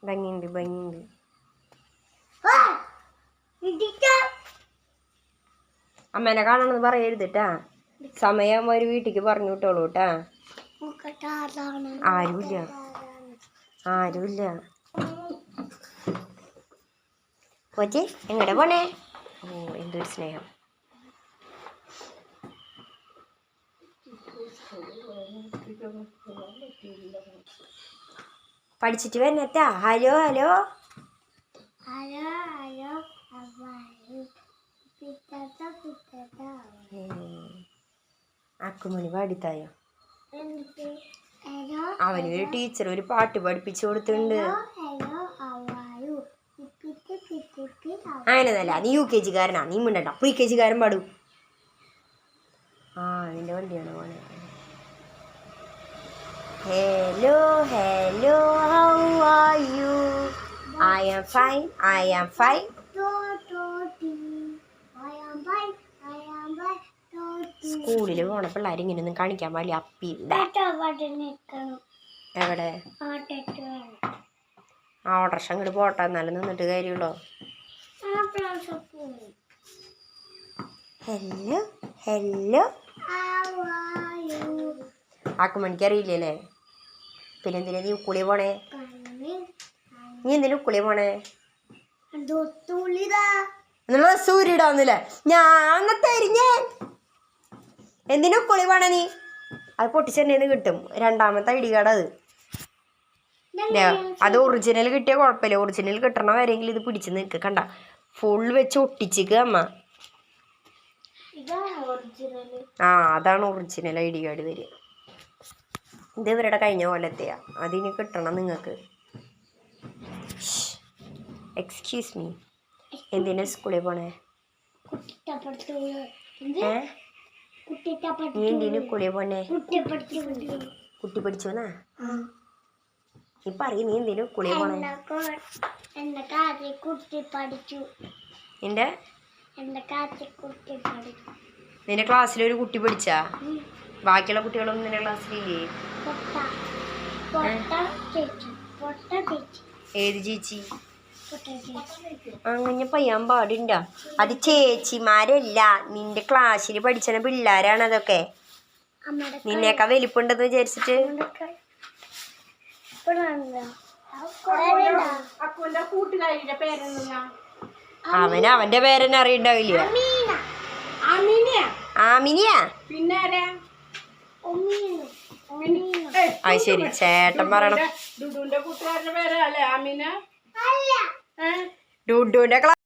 ഭംഗിയുണ്ട് ഭംഗിയുണ്ട്. അമ്മേനെ കാണണമെന്ന് പറയരുതിട്ടാ. സമയം ഒരു വീട്ടിക്ക് പറഞ്ഞു വിട്ടോളൂ കേട്ടാ. ആരുമില്ല ആരുമില്ല. കൊച്ചി എങ്ങടെ പോണേ? ഓ എന്തൊരു സ്നേഹം. പഠിച്ചിട്ട് വരണട്ടാ. Hello hello അക്കുമണി പാടിത്തായോ? അവനൊരു ടീച്ചർ ഒരു പാട്ട് പഠിപ്പിച്ചു കൊടുത്തിട്ടുണ്ട്. അങ്ങനെന്നല്ല, നീ UKG കാരനാ, നീ മിണ്ടണ്ട. PKG കാരൻ പാടും. നിന്റെ വണ്ടിയാണ് പോണേ. Hello hello how are you? I am fine, I am fine. സ്കൂളിൽ പോണ പിള്ളേർ ഇങ്ങനെയൊന്നും കാണിക്കാൻ പാടില്ല. അപ്പി എവിടെ ഓട്ടർഷ അങ്ങോട്ട് പോട്ടെ, എന്നാലും നിന്നിട്ട് കാര്യമുള്ളൂ. ഹലോ ഹലോ ആക്കുമണിക്ക് അറിയില്ലല്ലേ? പിന്നെ എന്തിനാ നീ ഉക്കുളി പോണേ? നീ എന്തിനാ ഉക്കുളി പോണേ? എന്നുള്ള സൂര്യടാവുന്നില്ലേ? ഞാൻ തരിഞ്ഞേ. എന്തിനാ ഉക്കുളി പോണേ നീ? അത് പൊട്ടിച്ചെണ്ണേന്ന് കിട്ടും. രണ്ടാമത്തെ ID കാർഡ് അത്. അത് ഒറിജിനൽ കിട്ടിയ കുഴപ്പമില്ല. ഒറിജിനൽ കിട്ടണ വരെയെങ്കിലും ഇത് പിടിച്ച് നിൽക്കുക. കണ്ട ഫുൾ വെച്ച് ഒട്ടിച്ചിക്കുക അമ്മ. അതാണ് ഒറിജിനൽ ID കാർഡ് വരിക. ഇത് ഇവരുടെ കഴിഞ്ഞ പോലത്തെയാ. അതിന് കിട്ടണം നിങ്ങൾക്ക്. എക്സ്ക്യൂസ് മീ, എന്തിനാ സ്കൂളിൽ പോണേ? നീ എന്തിനു സ്കൂളിൽ പോണേ? കുട്ടി പഠിച്ചോന്നാ? നീ പറയും, നീ എന്തിനു സ്കൂളിൽ പോണേ? നിന്റെ ക്ലാസ്സിലൊരു കുട്ടി പഠിച്ചാ? ബാക്കിയുള്ള കുട്ടികളൊന്നും നിന്റെ ക്ലാസ്സിലില്ലേ? ഏത് ചേച്ചി? അങ്ങനെ പയ്യാൻ പാടിണ്ട. അത് ചേച്ചിമാരല്ല, നിന്റെ ക്ലാസ്സിൽ പഠിച്ച പിള്ളേരാണ് അതൊക്കെ. നിന്നേക്കാ വലിപ്പുണ്ടെന്ന് വിചാരിച്ചിട്ട്. അവന്റെ പേരെന്നെ അറിയണ്ടാവില്ല. ആമിനിയാ? അത് ശരി, ചേട്ടൻ പറയണം. ഡുഡുവിന്റെ